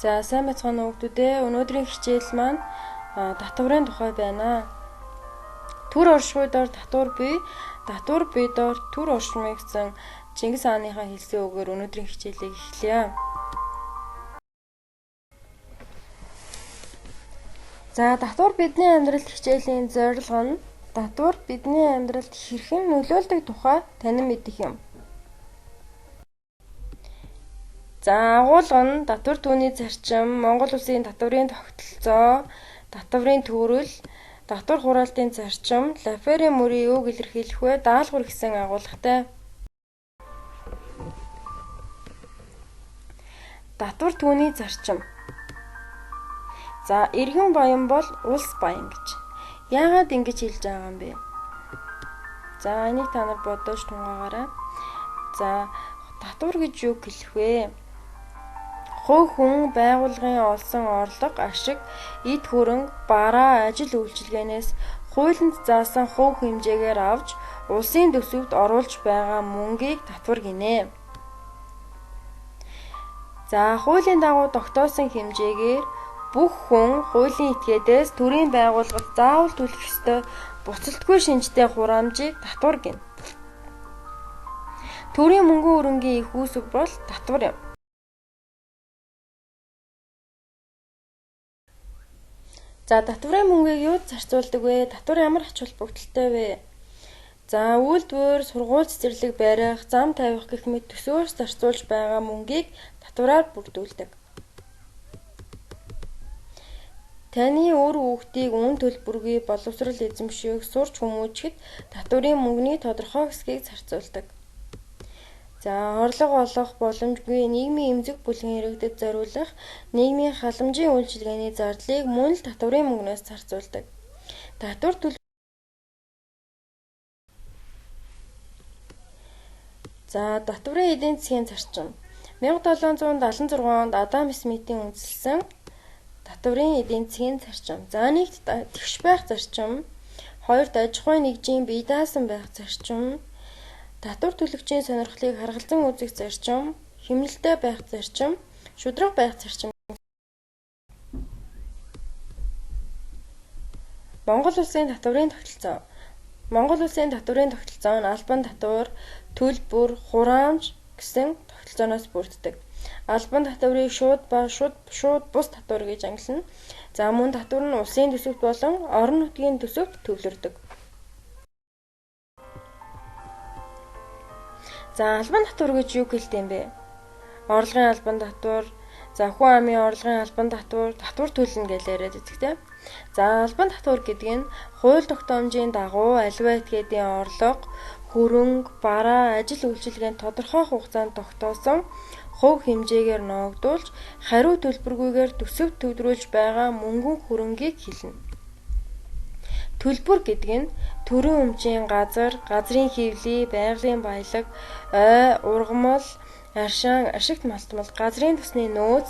За сайн байцгаана уу хүүхдүүдээ. Өнөөдрийн хичээл маань татварын тухай байна. Түр оршихуй дор татвар бий, татвар бий дор түр оршмыг гэсэн Чингис хааныхаа хэлсэн үгээр өнөөдрийн хичээлийг эхлэе. За татвар бидний амьдралд хичээлийн зорилго нь татвар бидний амьдралд хэрхэн нөлөөлдөг тухай танин мэдэх юм. За агуулга нь татвар түүний зарчим, Монгол Улсын татварын тогтолцоо, татварын төрөл, татвар хураалтын зарчим, Лаферийн мөрийг юуг илэрхийлэх вэ? Даалгавар гэсэн агуулгатай. Татвар түүний зарчим. За иргэн баян бол улс баян гэж. Яагаад ингэж хэлж байгаа юм бэ? За энийг та нар бодож тунгаагаарай. За татвар гэж юу хэлэх вэ? Хувь хүн байгууллагын олсон орлого, ашиг, эд хөрөнгө, бараа, ажил үйлчилгээнээс хуулинд заасан хувь хэмжээгээр авч улсын төсөвт оруулж байгаа мөнгийг татвар гинэ. За хуулийн дагуу тогтоосон хэмжээгээр бүх хүн хуулийн этгээдээс төрийн байгууллагад заавал төлөх ёстой буцалтгүй шинжтэй хураамжийг татвар гинэ. Төрийн мөнгөн хөрөнгийн их үүсвэр бол татвар юм. За татварын мөнгийг юуд зарцуулдаг вэ? Татвар ямар ач холбогдолтой вэ? За үйлдвэр, сургууль цэцэрлэг барих, зам тавих гэх мэт төсөөр зарцуулж байгаа мөнгийг татвараар бүрдүүлдэг. Таны өр хүүхдийг үн төлбөргүй боловсрол эзэмших, сурч хүмүүжихэд татварын мөнгөний тодорхой хэсгийг зарцуулдаг. За орлого олох боломжгүй нийгмийн эмзэг бүлгийн иргэдэд зориулах нийгмийн халамжийн үйлчилгээний зардлыг мөн л татварын мөнгнөөс зарцуулдаг. За татварын эдийн засгийн зарчим. 1776 онд Адам Смитийн үндэслэсэн татварын эдийн засгийн зарчим. За нэгт тэгш байх зарчим, хоёрт аж ахуйн нэгжийн бие даасан байх зарчим, татвар төлөгчийн сонирхлыг харгалзан үзэх зарчим, хэмнэлтэй байх зарчим, шударга байх зарчим. Монгол Улсын татварын тогтолцоо. Монгол Улсын татварын тогтолцоо нь албан татвар, төлбөр, хураамж гэсэн тогтолцооноос бүрддэг. Албан татварыг шууд ба шууд бус татвар гэж ангилна. За мөн татвар нь улсын төсөвт болон орон нутгийн төсөвт төвлөрдөг. За албан татвар гэж юу гэлтэй юм бэ? Орлогын албан татвар, за хүн амын орлогын албан татвар, татвар төлнө гэж яриад байдаг тийм. За албан татвар гэдэг нь хууль тогтоомжийн дагуу аливаа этгээдийн орлого, хөрөнгө, бараа, ажил үйлчилгээнд тодорхой хугацаанд тогтоосон хувь хэмжээгээр ноогдуулж, хариу төлбөргүйгээр төсөвт төвлөрүүлж байгаа мөнгөн хөрөнгийг хэлнэ. Төлбөр гэдэг нь төрийн өмчийн газар, газрын хэвлэл, байгалийн баялаг, ой, ургамал, аршин, ашигт малтмал, газрын тосны нөөц,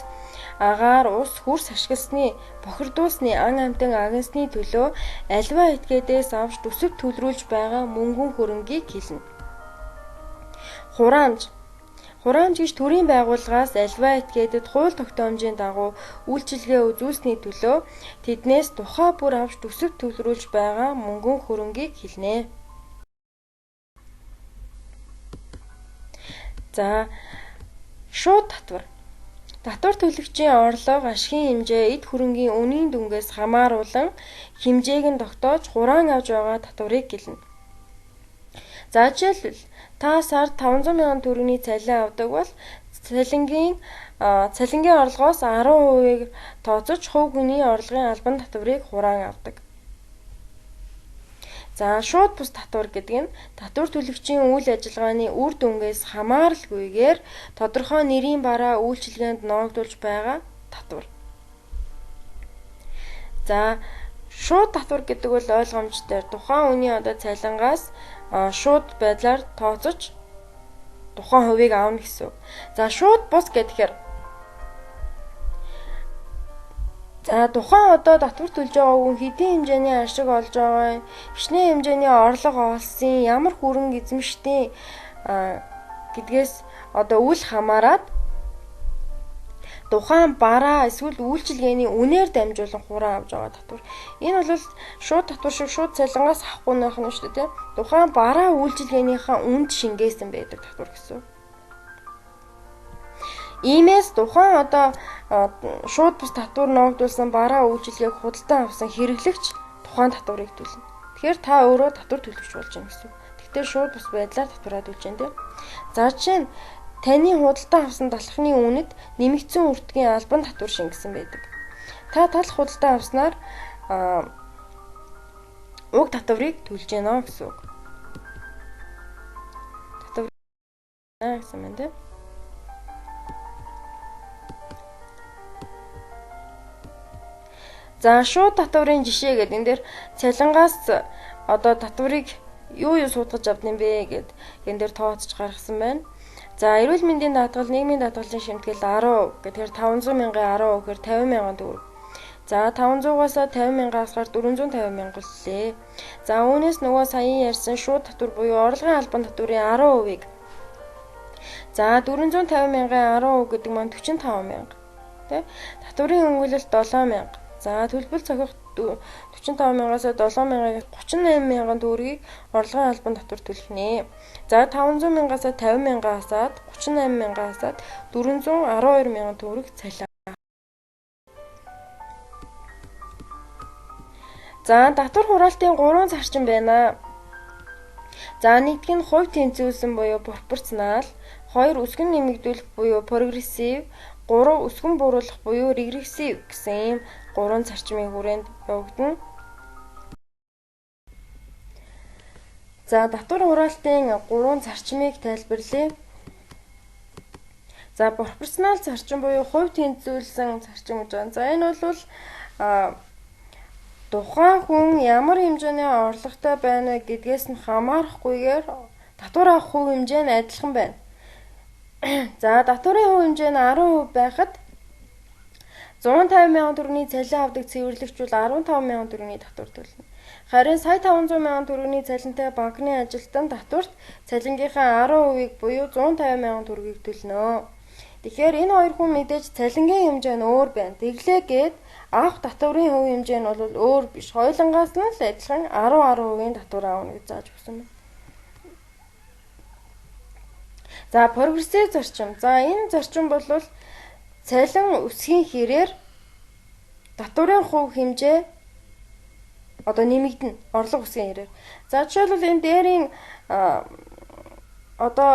агаар, ус, хөрс ашигласны, бохирдуулсны, ан амтан агнасны төлөө аливаа этгээдээс авч төсөвт төвлөрүүлж байгаа мөнгөн хөрөнгийг хэлнэ. Хураамж. Хураамж гэж төрийн байгууллагаас аливаа этгээдэд хууль тогтоомжийн дагуу үйлчилгээ үзүүлсэний төлөө тэднээс тухай бүр авч төсөвт төвлөрүүлж байгаа мөнгөн хөрөнгийг хэлнэ. За шууд татвар. Татвар төлөгчийн орлого, ашигын хэмжээ, эд хөрөнгийн үнийн дүнгээс хамааруулан хэмжээг нь тогтоож хураан авж байгаа татварыг гэлнэ. За жишээлбэл та сард 500,000 төгрөгийн цалин авдаг бол цалингийн орлогоос 10%-ийг тооцож хувь хүний орлогын албан татварыг хураан авдаг. За шууд бус татвар гэдэг нь татвар төлөгчийн үйл ажиллагааны үр дүнгээс хамааралгүйгээр тодорхой нэрийн бараа үйлчилгээнд ноогдуулж байгаа татвар. За шууд татвар гэдэг бол ойлгомжтой. Тухайн үний цалингаас шууд байдлаар тооцож тухайн хувийг авна гэсэн. За шууд бус гэхээр тухайн татвар төлж байгаа хүн хэдийн хэмжээний ашиг олж байгаа, хичнээн хэмжээний орлого олсон, ямар хөрөнгө эзэмшдэг гэдгээс үл хамааран тухайн бараа эсвэл үйлчилгээний үнээр дамжуулан хураан авч байгаа татвар. Энэ бол шууд татвар шиг шууд цалингаас авахгүй нөх нь шүү дээ. Тухайн бараа үйлчилгээнийхээ үнд шингээсэн байдаг татвар гэсэн. Иймээс тухайн одоо шууд бус татвар ногдуулсан бараа үйлчилгээг худалдан авсан хэрэглэгч тухайн татварыг төлнө. Тэгэхээр та өөрөө татвар төлөгч болж байна гэсэн. Тэгтээ шууд бус байдлаар татвараа төлж байна тийм. За жишээ нь таны худалдан авсан талхны үнэд нэмэгдсэн үртгийн албан татвар шингэсэн байдаг. Та талх худалдан авснаар уг татварыг төлж гэнэ гэсэн үг. Татвар гэсэн юм тийм. За шууд татварын жишээ гэдэг энэ дээр цалингаас одоо татварыг юу суудгаж авдсан бэ гэд энэ дээр тооцож гаргасан байна. За эрүүл мэндийн даатгал, нийгмийн даатгалын шимтгэл 10 гэхээр 500 мянган 10 гэхээр 50 мянган төгрөг. За 500-аас 50 мянган асгаар 450 мянган лээ. За үүнээс нөгөө саяхан ярьсан шууд татвар буюу орлогын албан татварын 10%-ийг. За 450 мянган 10% гэдэг маань 45 мянга. Тэ? Татварын өнгөлөлт 7 мянга. За төлбөл цохих 45 мянгаас 7 мянгагийн 38 мянган төгрөгийг орлогын албан татвар төлнө. За 500 мянгаас 50 мянган асаад 38 мянган асаад 412 мянган төгрөг цалин. За татвар хураалтын 3 зарчим байна. За нэгдүг нь хувь тэнцвүүлсэн буюу пропорционал, 2 өсгөн нэмэгдүүлэх буюу прогрессив, 3 өсгөн бууруулах буюу регрессив гэсэн ийм 3 зарчмын хүрээнд явагдана. За татвар хураалтын 3 зарчмыг тайлбарлая. За пропорционал зарчим буюу хувь тэнцвүүлсэн зарчим гэж байна. За энэ бол тухайн хүн ямар хэмжээний орлоготой байна вэ гэдгээс нь хамаарахгүйгээр татвар авах хувь хэмжээ нь адилхан байна. За татварын хувь хэмжээ нь 10% байхад 150 мянган төгрөгийн цалин авдаг цэвэрлэгч бол 15 мянган төгрөгийн татвар төлнө. Харин сая 500 мянган төгрөгийн цалинтай банкны ажилтан татварт цалингийнхаа 10%-ийг буюу 150 мянган төгрөгийг төлнө. Тэгэхээр энэ хоёр хүн мэдээж цалингийн хэмжээ нь өөр байна. Тэглээгээд авах татварын хувь хэмжээ нь бол өөр биш. Хоёулангаас нь л адилхан 10% татвар аавна гэж зааж өгсөн байна. За прогрессив зарчим. За энэ зарчим бол цалин өсгийн хэрээр татварын хувь хэмжээ одоо нэмэгдэнэ. Орлого өсгийн хэрээр. За жишээлбэл энэ дээрийн одоо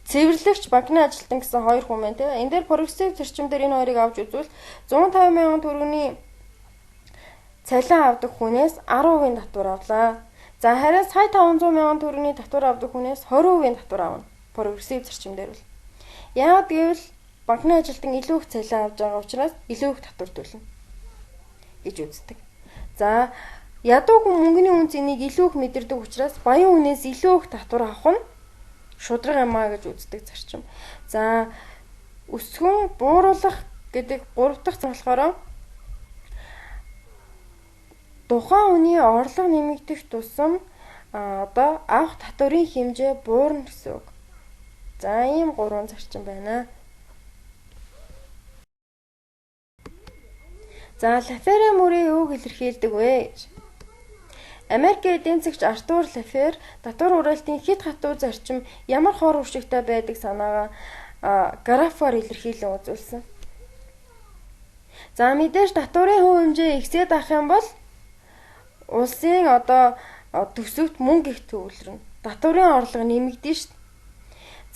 цэвэрлэгч банкны ажилтан гэсэн хоёр хүн байна тийм. Энэ дээр прогрессив зарчим дээр энэ хоёрыг авч үзвэл 150 мянган төгрөгийн цалин авдаг хүнээс 10% татвар авлаа. За харин сая 500 мянган төгрөгийн татвар авдаг хүнээс 20% татвар авна. Прогрессив зарчим дээр бол. Яагаад гэвэл банкны ажилтан илүү их цалин авж байгаа учраас илүү их татвар төлнө гэж үздэг. За ядуу хүн мөнгөний үн цэнийг илүү их мэдэрдэг учраас баян хүнээс илүү их татвар авах нь шудраг юмаа гэж үздэг зарчим. За өсгөн бууруулах гэдэг 3 дахь болохоор тухайн хүний орлого нэмэгдэх тусам одоо авах татварын хэмжээ буурна гэсэн үг. За ийм 3 зарчим байна. За Лаферийн мөрийн юуг илэрхийлдэг вэ гэж. Америкийн эдийн засагч Артур Лафер татвар хураалтын хэд хатуу зарчим ямар хор уршигтай байдаг санаагаа графаар илэрхийлэн үзүүлсэн. За мэдээж татварын хувь хэмжээ ихсээд авах юм бол улсын одоо төсөвт мөнгө их төвлөрнө. Татварын орлого нэмэгдэн шүү дээ.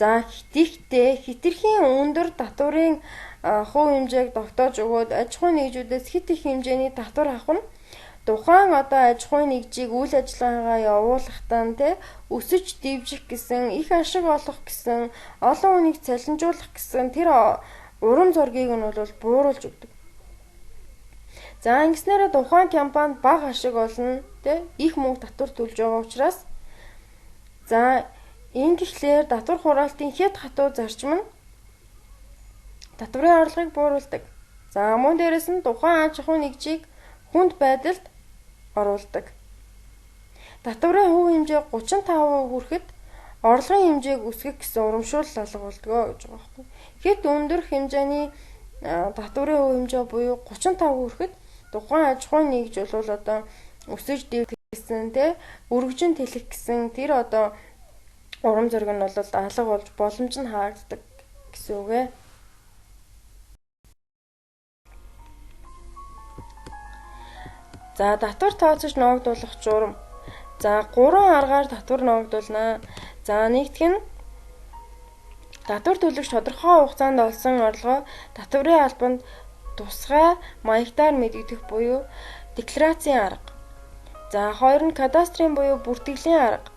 За хэтэрхийн өндөр татварын хувь хэмжээг тогтоож өгөөд аж ахуйн нэгжүүдээс хит их хэмжээний татвар авах нь тухайн одоо аж ахуйн нэгжийг үйл ажиллагаагаа явуулахдаа өсөж дэвжих гэсэн, их ашиг олох гэсэн, олон хүнийг цалинжуулах гэсэн тэр урам зоргийг нь бол бууруулж өгдөг. За ингэснээр тухайн компанид бага ашиг олно, их мөнгө татвар төлж байгаа учраас за ингэхлээр татвар хураалтын хэд хатуу зарчим нь татварын орлогыг бууруулдаг. За мөн дээрэс нь тухайн аж ахуйн нэгжийг хүнд байдалд оруулдаг. Татварын хувь хэмжээ 35% хүрэхэд орлогын хэмжээг өсгөх гэсэн урамшуул алга болдгоо гэж байгаа байхгүй. Хэд өндөр хэмжээний татварын хувь хэмжээ буюу 35 хүрэхэд тухайн аж ахуйн нэгж бол одоо өсөж дэв гэсэн те өргөжин тэлэх гэсэн тэр одоо урам зориг нь бол алга болж боломж нь хаагддаг гэсэн үг ээ. За татвар тооцож ногдуулах журам. За 3 аргаар татвар ногдуулна. За нэгдүгээр нь татвар төлөгч тодорхой хугацаанд олсон орлогоо татварын албанд тусгай маягтаар мэдэгдэх буюу декларацийн арга. За хоёр нь кадастрын буюу бүртгэлийн арга.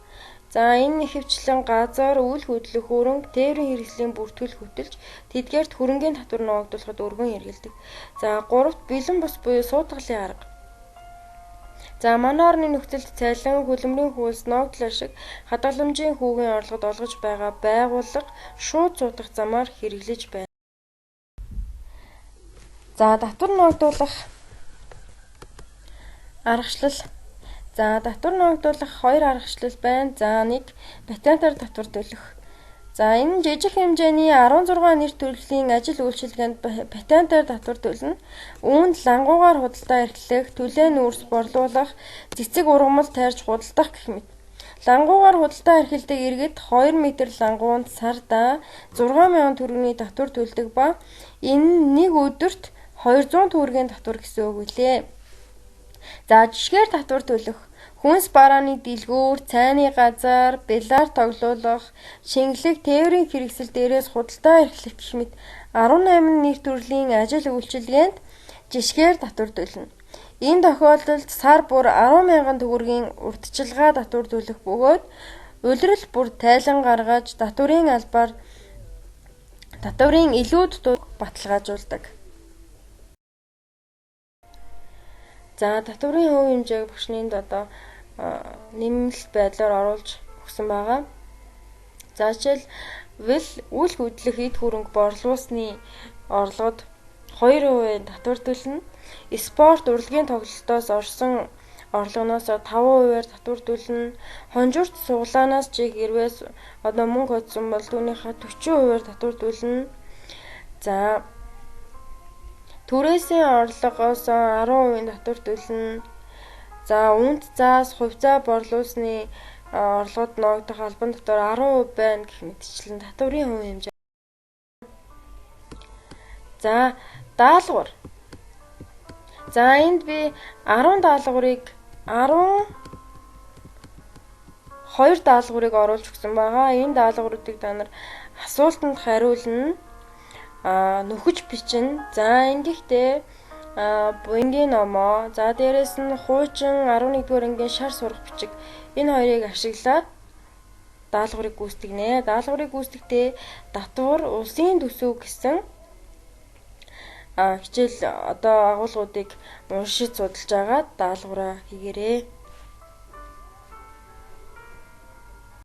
За энэ нэхвчлэн газар үйл хөдлөх хөрөнгө тээврийн хэрэгслийн бүртгэл хөтөлж тэдгээрт хөрөнгийн татвар ногдуулахад өргөн хэрэгэлдэг. За гуравт бэлэн бус буюу суудгалын арга. За манай орны нөхцөлд цалин, хөдөлмөрийн хуулс, ногдлол шиг хадгаламжийн хүүгийн орлогод олгож байгаа байгууллага шууд суудах замаар хэрэглэж байна. За татвар ногдуулах аргачлал. За татвар ногдуулах 2 аргачлал байна. За 1 патентаар татвар төлөх. За энэ жижиг хэмжээний 16 нэр төрлийн ажил үйлчилгээнд патентаар татвар төлнө. Үүнд лангуугаар худалдаа эрхлэх, түлээн нүүрс борлуулах, цэцэг ургамал тайрч худалдах гэх мэт. Лангуугаар худалдаа эрхэлдэг иргэд 2 м лангуунд сарда 6,000 төгрөгийн татвар төлдөг ба энэ нэг өдөрт 200 төгрөгийн татвар гэсэн үг үлээ. За жишгээр татвар төлөх. Хүнс барааны дэлгүүр, цайны газар, бильярд тоглуулах, шингэлэг, тээврийн хэрэгсэл дээрээс худалдаа эрхлэх гэх мэт 18 нэр төрлийн ажил үйлчилгээнд жишгээр татвар төлнө. Энэ тохиолдолд сар бүр 10,000 төгрөгийн урьдчилгаа татвар төлөх бөгөөд улирал бүр тайлан гаргаж татварын албаар татварын илүүд дунд баталгаажуулдаг. За татварын хувь хэмжээг багшнынд одоо нэмэлт байдлаар оруулж өгсөн байгаа. За жишээлбэл үйл хөдлөх эд хөрөнгө борлуулсны орлогод 2% татвар төлнө. Спорт урлагийн тоглолтоос орсон орлогоноос 5%-аар татвар төлнө. Хонжуурт суглаанаас жиг хэрвээс одоо мөнгө hodсон бол түүнийхээ 40%-аар татвар төлнө. За түрээсийн орлогоос 10% татвар төлнө. За үнд заас хувьцаа борлуулсны орлогод ногдох албан татвар 10% байна гэх мэтчлэн татварын хувь хэмжээ. За даалгавар. За энд би 10 даалгаврыг 12 даалгаврыг оруулж өгсөн байгаа. Энэ даалгавруудыг та нар асуултанд хариулна. Нөхөж бичнэ. За ингэхдээ буянгийн номоо, за дээрэс нь хуучин 11-р ангийн шар сурах бичиг энэ хоёрыг ашиглаад даалгаврыг гүйцэтгэнэ. Даалгаврыг гүйцэтгэхдээ татвар улсын төсөв гэсэн хичээл одоо агуулгуудыг уншиж судалж агаад даалгавраа хийгээрэй.